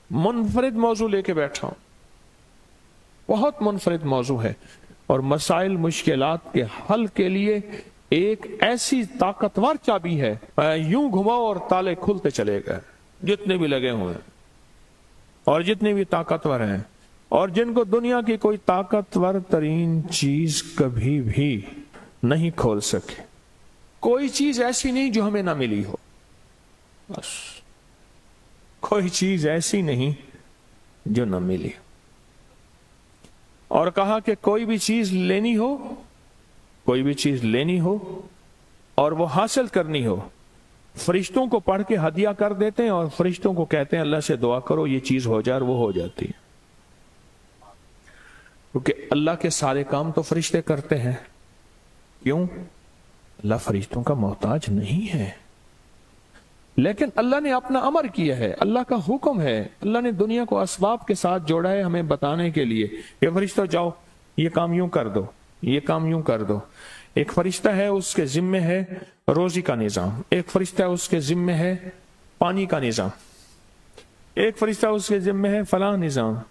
मुनफरिद मौजू लेके बैठा हूं, बहुत मुनफरिद मौजू है। और मसाइल मुश्किलात के हल के लिए एक ऐसी ताकतवर चाबी है, यूं घुमाओ और ताले खुलते चले गए, जितने भी लगे हुए हैं और जितने भी ताकतवर हैं, और जिनको दुनिया की कोई ताकतवर तरीन चीज कभी भी नहीं खोल सके। कोई चीज ऐसी नहीं जो हमें ना मिली हो, बस कोई चीज ऐसी नहीं जो ना मिली। और कहा कि कोई भी चीज लेनी हो, कोई भी चीज लेनी हो और वो हासिल करनी हो, फरिश्तों को पढ़ के हदिया कर देते हैं और फरिश्तों को कहते हैं अल्लाह से दुआ करो ये चीज हो जाए, और वो हो जाती है। क्योंकि अल्लाह के सारे काम तो फरिश्ते करते हैं। क्यों? अल्लाह फरिश्तों का मोहताज नहीं है, लेकिन अल्लाह ने अपना अमर किया है, अल्लाह का हुक्म है। अल्लाह ने दुनिया को असबाब के साथ जोड़ा है हमें बताने के लिए कि फरिश्ता जाओ ये काम यूं कर दो, ये काम यूं कर दो। एक फरिश्ता है उसके जिम्मे है रोजी का निजाम, एक फरिश्ता है उसके जिम्मे है पानी का निजाम, एक फरिश्ता उसके जिम्मे है फलां निजाम।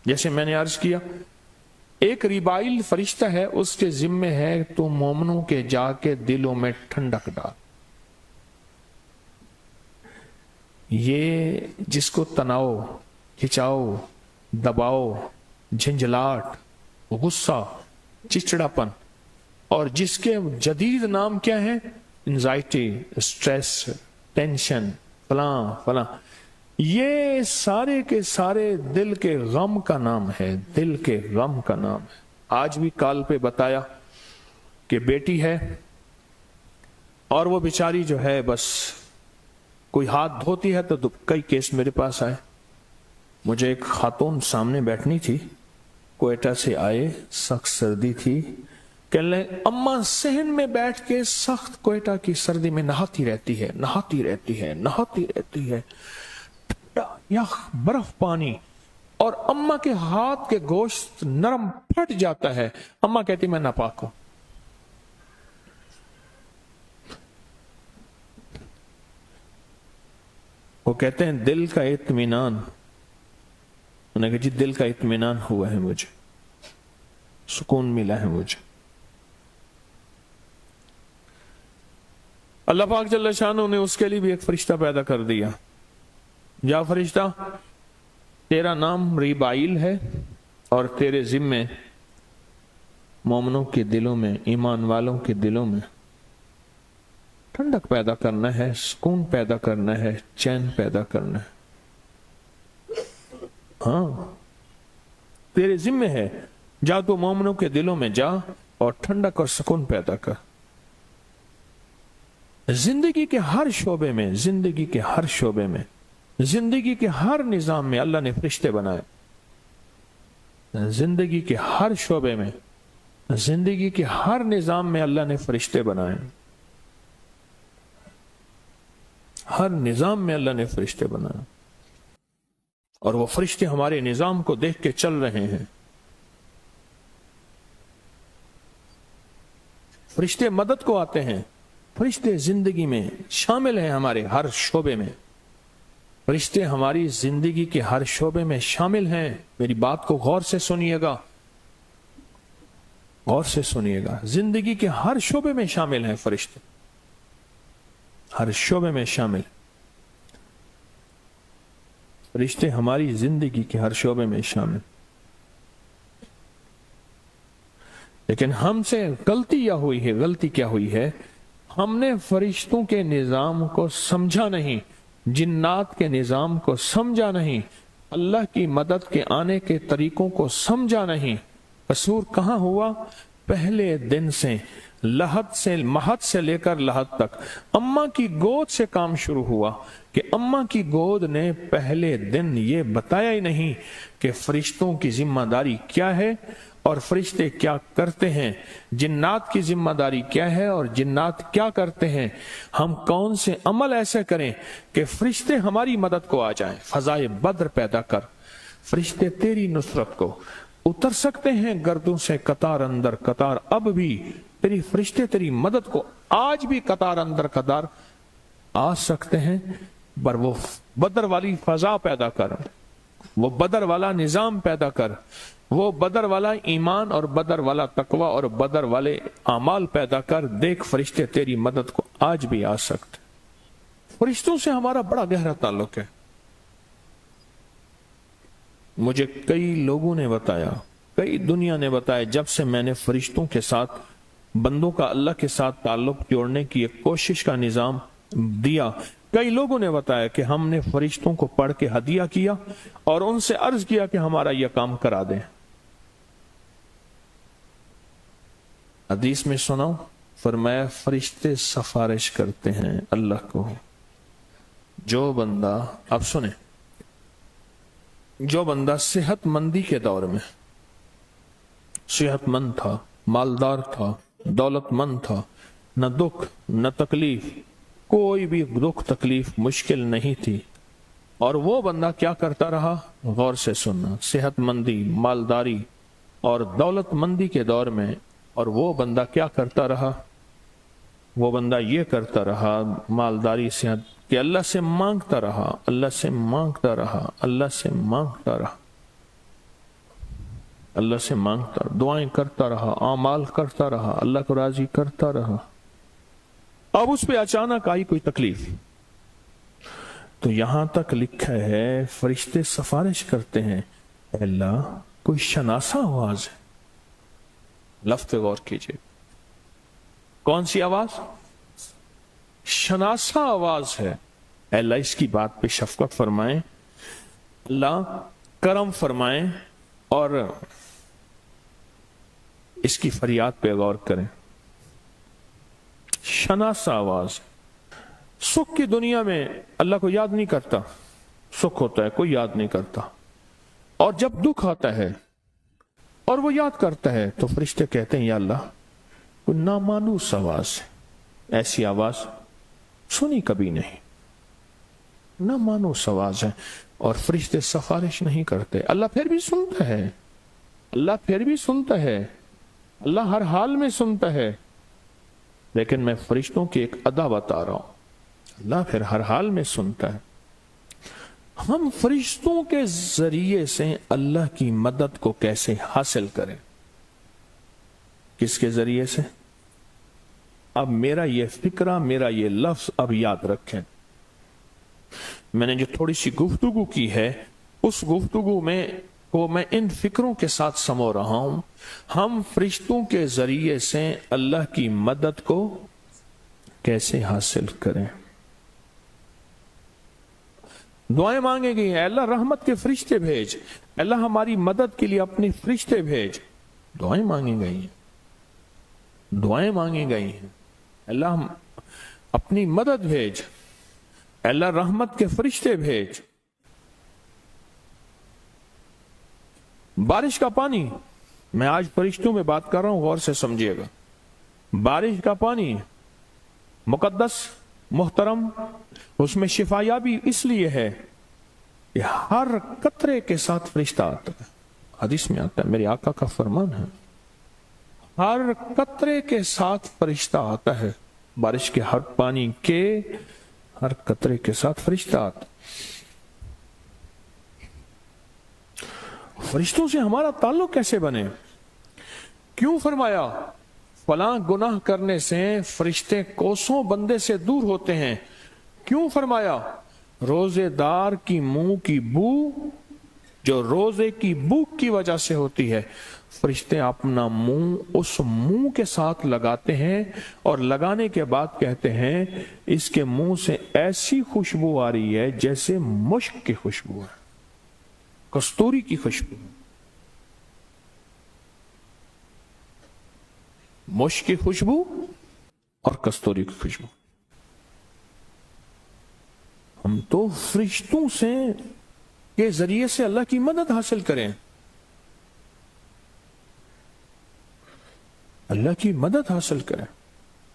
जैसे मैंने अर्ज किया, एक रिबाइल फरिश्ता है उसके जिम्मे है तो मोमनों के जाके दिलों में ठंडक डाल। ये जिसको तनाव, खिंचाव, दबाव, झंझलाट, गुस्सा, चिड़चिड़ापन, और जिसके जदीद नाम क्या है, एंजाइटी, स्ट्रेस, टेंशन, फलां फलां, ये सारे के सारे दिल के गम का नाम है, दिल के गम का नाम है। आज भी कॉल पे बताया कि बेटी है और वो बेचारी जो है बस कोई हाथ धोती है तो कई केस मेरे पास आए। मुझे एक खातून सामने बैठनी थी, कोयटा से आए, सख्त सर्दी थी, कहने अम्मा सहन में बैठ के सख्त कोयटा की सर्दी में नहाती रहती है, नहाती रहती है, नहाती रहती है, या बर्फ पानी, और अम्मा के हाथ के गोश्त नरम फट जाता है। अम्मा कहती मैं नापाक हूं। वो कहते हैं दिल का इत्मीनान, उन्होंने कहा जी दिल का इत्मीनान हुआ है, मुझे सुकून मिला है मुझे। अल्लाह पाक जल्ल शानो ने उसके लिए भी एक फरिश्ता पैदा कर दिया। या फरिश्ता, तेरा नाम रिबाइल है और तेरे जिम्मे मोमनों के दिलों में, ईमान वालों के दिलों में ठंडक पैदा करना है, सुकून पैदा करना है, चैन पैदा करना है। हाँ, तेरे जिम्मे है, जा तो मोमनों के दिलों में जा और ठंडक और सुकून पैदा कर। जिंदगी के हर शोबे में, जिंदगी के हर शोबे में, जिंदगी के हर निजाम में अल्लाह ने फरिश्ते बनाए। जिंदगी के हर शोबे में, जिंदगी के हर निजाम में अल्लाह ने फरिश्ते बनाए। हर निजाम में अल्लाह ने फरिश्ते बनाए, और वो फरिश्ते हमारे निजाम को देख के चल रहे हैं। फरिश्ते मदद को आते हैं, फरिश्ते जिंदगी में शामिल हैं, हमारे हर शोबे में फरिश्ते हमारी जिंदगी के हर शोबे में शामिल हैं। मेरी बात को गौर से सुनिएगा, गौर से सुनिएगा। जिंदगी के हर शोबे में शामिल हैं फरिश्ते, हर शोबे में शामिल। फरिश्ते हमारी जिंदगी के हर शोबे में शामिल। लेकिन हमसे गलती क्या हुई है? गलती क्या हुई है? हमने फरिश्तों के निजाम को समझा नहीं, जिन्नात के निजाम को समझा नहीं, अल्लाह की मदद के आने के तरीकों को समझा नहीं। कसूर कहां हुआ? पहले दिन से, लहद से, महद से लेकर लहद तक अम्मा की गोद से काम शुरू हुआ कि अम्मा की गोद ने पहले दिन ये बताया ही नहीं कि फरिश्तों की जिम्मेदारी क्या है और फरिश्ते क्या करते हैं, जिन्नात की जिम्मेदारी क्या है और जिन्नात क्या करते हैं। हम कौन से अमल ऐसे करें कि फरिश्ते हमारी मदद को आ जाएं। फजाए बद्र पैदा कर, फरिश्ते तेरी नुसरत को उतर सकते हैं गर्दों से कतार अंदर कतार। अब भी तेरी फरिश्ते तेरी मदद को आज भी कतार अंदर कतार आ सकते हैं। पर वो बदर वाली फजा पैदा कर, वो बदर वाला निजाम पैदा कर, वो बदर वाला ईमान और बदर वाला तकवा और बदर वाले आमाल पैदा कर। देख फरिश्ते तेरी मदद को आज भी आ सकते। फरिश्तों से हमारा बड़ा गहरा ताल्लुक है। मुझे कई लोगों ने बताया, कई दुनिया ने बताया, जब से मैंने फरिश्तों के साथ, बंदों का अल्लाह के साथ ताल्लुक जोड़ने की एक कोशिश का निजाम दिया, कई लोगों ने बताया कि हमने फरिश्तों को पढ़ के हदिया किया और उनसे अर्ज किया कि हमारा यह काम करा दें। हदीस में सुनाओ, फरमाया फरिश्ते सिफारिश करते हैं अल्लाह को। जो बंदा, अब सुने, जो बंदा सेहतमंदी के दौर में सेहतमंद था, मालदार था, दौलतमंद था, न दुख न तकलीफ, कोई भी दुख तकलीफ मुश्किल नहीं थी, और वो बंदा क्या करता रहा, गौर से सुनना, सेहतमंदी, मालदारी और दौलतमंदी के दौर में, और वो बंदा क्या करता रहा, वो बंदा ये करता रहा, मालदारी सेहत कि अल्लाह से मांगता रहा, अल्लाह से मांगता रहा, अल्लाह से मांगता रहा, अल्लाह से मांगता, दुआएं करता रहा, आमाल करता रहा, अल्लाह को राजी करता रहा। अब उस पे अचानक आई कोई तकलीफ, तो यहां तक लिखा है फरिश्ते सिफारिश करते हैं, अल्लाह कोई शनासा आवाज है। लफ्ज़ पे गौर कीजिए, कौन सी आवाज, शनासा आवाज है। अल्लाह इसकी बात पे शफकत फरमाए, अल्लाह करम फरमाए और इसकी फरियाद पे गौर करें। शनासा आवाज, सुख की दुनिया में अल्लाह को याद नहीं करता, सुख होता है कोई याद नहीं करता, और जब दुख आता है और वो याद करता है तो फरिश्ते कहते हैं या अल्लाह कोई नामानूस आवाज है, ऐसी आवाज सुनी कभी नहीं, नामानूस आवाज है, और फरिश्ते सिफारिश नहीं करते। अल्लाह फिर भी सुनता है, अल्लाह फिर भी सुनता है, अल्लाह हर हाल में सुनता है, लेकिन मैं फरिश्तों की एक अदा बता रहा हूं, अल्लाह फिर हर हाल में सुनता है। हम फरिश्तों के जरिए से अल्लाह की मदद को कैसे हासिल करें, किसके जरिए से? अब मेरा ये फिक्रा, मेरा ये लफ्ज अब याद रखें। मैंने जो थोड़ी सी गुफ्तगू की है, उस गुफ्तगू में को मैं इन फिक्रों के साथ समो रहा हूं। हम फरिश्तों के जरिए से अल्लाह की मदद को कैसे हासिल करें? दुआएं मांगी गई हैं, अल्लाह रहमत के फरिश्ते भेज, अल्लाह हमारी मदद के लिए अपने फरिश्ते भेज। दुआएं मांगी गई हैं, दुआएं मांगी गई हैं, अल्लाह अपनी मदद भेज, अल्लाह रहमत के फरिश्ते भेज। बारिश का पानी, मैं आज फरिश्तों में बात कर रहा हूं, गौर से समझिएगा। बारिश का पानी मुकद्दस, मोहतरम, उसमें शिफायाबी इसलिए है कि हर कतरे के साथ फरिश्ता आता है। हदीस में आता है, मेरे आका का फरमान है, हर कतरे के साथ फरिश्ता आता है। बारिश के हर पानी के हर कतरे के साथ फरिश्ता आता। फरिश्तों से हमारा ताल्लुक कैसे बने? क्यों फरमाया फलां गुनाह करने से फरिश्ते कोसों बंदे से दूर होते हैं? क्यों फरमाया रोजेदार की मुंह की बू, जो रोजे की भूख की वजह से होती है, फरिश्ते अपना मुंह उस मुंह के साथ लगाते हैं और लगाने के बाद कहते हैं इसके मुंह से ऐसी खुशबू आ रही है जैसे मुश्क की खुशबू है, कस्तूरी की खुशबू, मुश्क की खुशबू और कस्तूरी की खुशबू। हम तो फरिश्तों से के जरिए से अल्लाह की मदद हासिल करें, अल्लाह की मदद हासिल करें।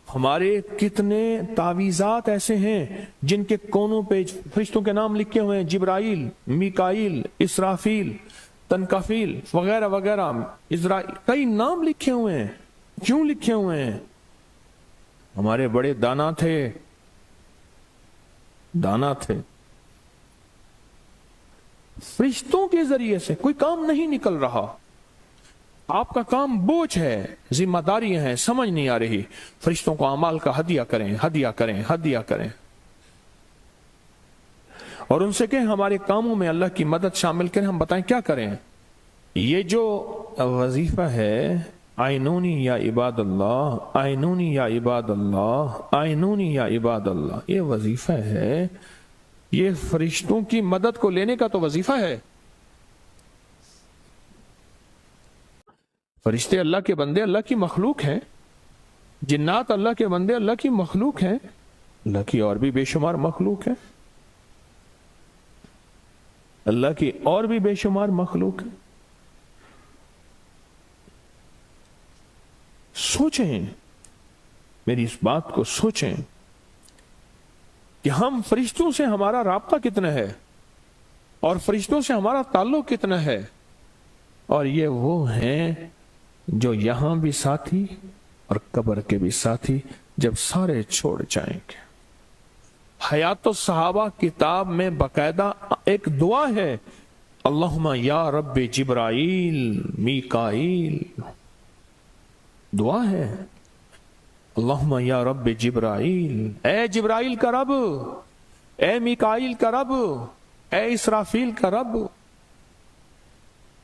हमारे कितने तावीज़ात ऐसे हैं जिनके कोनों पे फरिश्तों के नाम लिखे हुए हैं, जिब्राइल, मीकाइल, इसराफील, तनकाफील वगैरह वगैरह, इजराइल, कई नाम लिखे हुए हैं। क्यों लिखे हुए हैं? हमारे बड़े दाना थे, दाना थे, فرشتوں کے ذریعے سے کوئی کام نہیں نکل رہا. آپ کا کام بوجھ ہے، ذمہ داری ہیں، سمجھ نہیں آ رہی. فرشتوں کو اعمال کا ہدیہ کریں، ہدیہ کریں، ہدیہ کریں، اور ان سے کہیں ہمارے کاموں میں اللہ کی مدد شامل کریں. ہم بتائیں کیا کریں. یہ جو وظیفہ ہے، آئینونی یا عباد اللہ، آئینونی یا عباد اللہ، آئینونی یا عباد اللہ، یہ وظیفہ ہے. یہ فرشتوں کی مدد کو لینے کا تو وظیفہ ہے. فرشتے اللہ کے بندے، اللہ کی مخلوق ہیں. جنات اللہ کے بندے، اللہ کی مخلوق ہیں. اللہ کی اور بھی بے شمار مخلوق ہیں. اللہ کی اور بھی بے شمار مخلوق ہیں. سوچیں، میری اس بات کو سوچیں کہ ہم فرشتوں سے ہمارا رابطہ کتنا ہے اور فرشتوں سے ہمارا تعلق کتنا ہے. اور یہ وہ ہیں جو یہاں بھی ساتھی اور قبر کے بھی ساتھی جب سارے چھوڑ جائیں گے. حیات الصحابہ کتاب میں باقاعدہ ایک دعا ہے، اللہم یا رب جبرائیل میکائیل. دعا ہے، اللہم یا رب جبرائیل، اے جبرائیل کا رب، اے میکائیل کا رب، اے اسرافیل کا رب.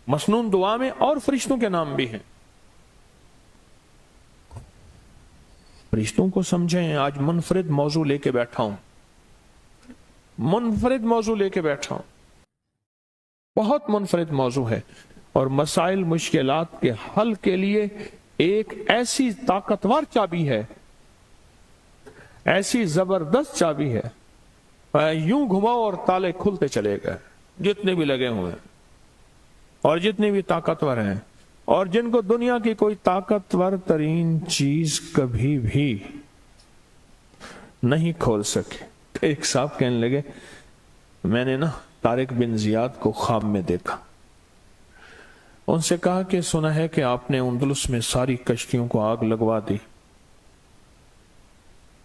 مسنون دعا میں اور فرشتوں کے نام بھی ہیں. فرشتوں کو سمجھیں. آج منفرد موضوع لے کے بیٹھا ہوں، منفرد موضوع لے کے بیٹھا ہوں، بہت منفرد موضوع ہے. اور مسائل مشکلات کے حل کے لیے ایک ایسی طاقتور چابی ہے، ایسی زبردست چابی ہے. یوں گھماؤ اور تالے کھلتے چلے گئے، جتنے بھی لگے ہوئے ہیں اور جتنے بھی طاقتور ہیں اور جن کو دنیا کی کوئی طاقتور ترین چیز کبھی بھی نہیں کھول سکے. ایک صاحب کہنے لگے، میں نے نا طارق بن زیاد کو خواب میں دیکھا. ان سے کہا کہ سنا ہے کہ آپ نے اندلس میں ساری کشتیوں کو آگ لگوا دی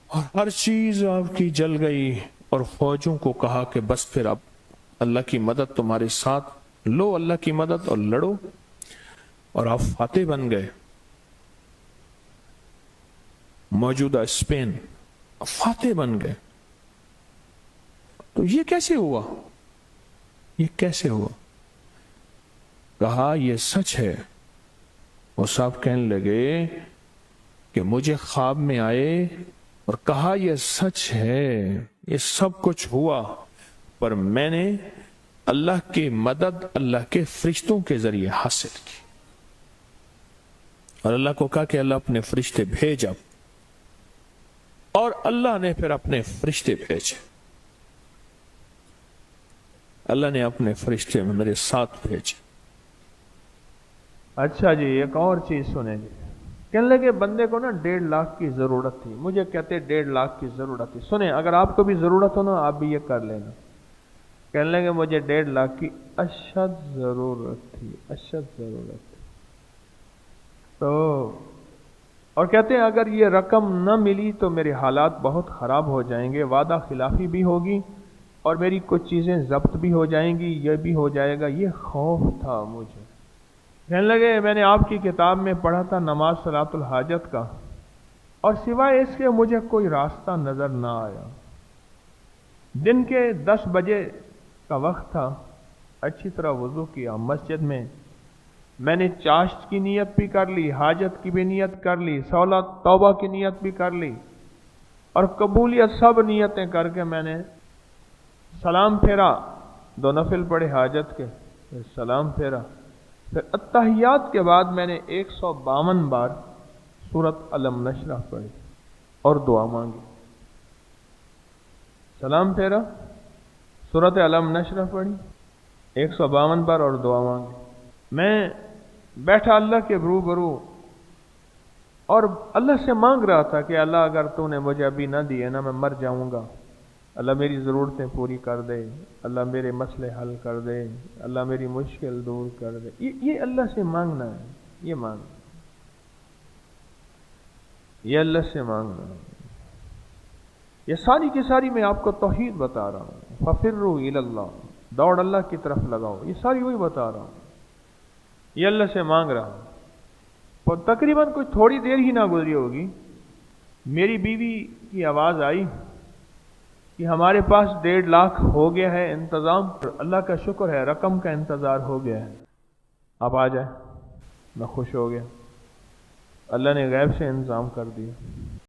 اور ہر چیز آپ کی جل گئی، اور فوجوں کو کہا کہ بس پھر اب اللہ کی مدد تمہارے ساتھ، لو اللہ کی مدد اور لڑو، اور آپ فاتح بن گئے. موجودہ اسپین فاتح بن گئے. تو یہ کیسے ہوا؟ یہ کیسے ہوا؟ کہا یہ سچ ہے. وہ صاحب کہنے لگے کہ مجھے خواب میں آئے اور کہا یہ سچ ہے، یہ سب کچھ ہوا، پر میں نے اللہ کی مدد اللہ کے فرشتوں کے ذریعے حاصل کی. اور اللہ کو کہا کہ اللہ اپنے فرشتے بھیج اب، اور اللہ نے پھر اپنے فرشتے بھیجے. اللہ نے اپنے فرشتے میرے ساتھ بھیجے. اچھا جی، ایک اور چیز سنیں گے. کہنے لگے بندے کو نا 1.5 لاکھ کی ضرورت تھی. مجھے کہتے 1.5 لاکھ کی ضرورت تھی. سنیں، اگر آپ کو بھی ضرورت ہو نا، آپ بھی یہ کر لینا. کہنے لگے مجھے 1.5 لاکھ کی اشد ضرورت تھی، اشد ضرورت تھی. تو اور کہتے ہیں اگر یہ رقم نہ ملی تو میرے حالات بہت خراب ہو جائیں گے، وعدہ خلافی بھی ہوگی اور میری کچھ چیزیں ضبط بھی ہو جائیں گی، یہ بھی ہو جائے گا. یہ خوف تھا مجھے. کہنے لگے میں نے آپ کی کتاب میں پڑھا تھا نماز صلاۃ الحاجت کا، اور سوائے اس کے مجھے کوئی راستہ نظر نہ آیا. دن کے 10 بجے کا وقت تھا. اچھی طرح وضو کیا، مسجد میں نے چاشت کی نیت بھی کر لی، حاجت کی بھی نیت کر لی، سولہ توبہ کی نیت بھی کر لی، اور قبولیت سب نیتیں کر کے میں نے سلام پھیرا. 2 نفل پڑھے حاجت کے، پھر سلام پھیرا. پھر اتحیات کے بعد میں نے 152 بار سورت علم نشرح پڑھی اور دعا مانگی. سلام پھیرا، سورت علم نشرح پڑھی، 152 بار اور دعا مانگی. میں بیٹھا اللہ کے روبرو اور اللہ سے مانگ رہا تھا کہ اللہ اگر تو نے مجھے ابھی نہ دیے نا، میں مر جاؤں گا. اللہ میری ضرورتیں پوری کر دے، اللہ میرے مسئلے حل کر دے، اللہ میری مشکل دور کر دے. یہ اللہ سے مانگنا ہے. یہ مانگنا، یہ اللہ سے مانگنا. یہ ساری کی ساری میں آپ کو توحید بتا رہا ہوں. ففروا الی اللہ، دوڑ اللہ کی طرف لگاؤ. یہ ساری وہی بتا رہا ہوں, یہ اللہ سے مانگ رہا ہوں. اور تقریباً کوئی تھوڑی دیر ہی نہ گزری ہوگی, میری بیوی کی آواز آئی کہ ہمارے پاس 1.5 لاکھ ہو گیا ہے انتظام, اللہ کا شکر ہے رقم کا انتظار ہو گیا ہے, آپ آ جائیں. میں خوش ہو گیا, اللہ نے غیب سے انتظام کر دیا.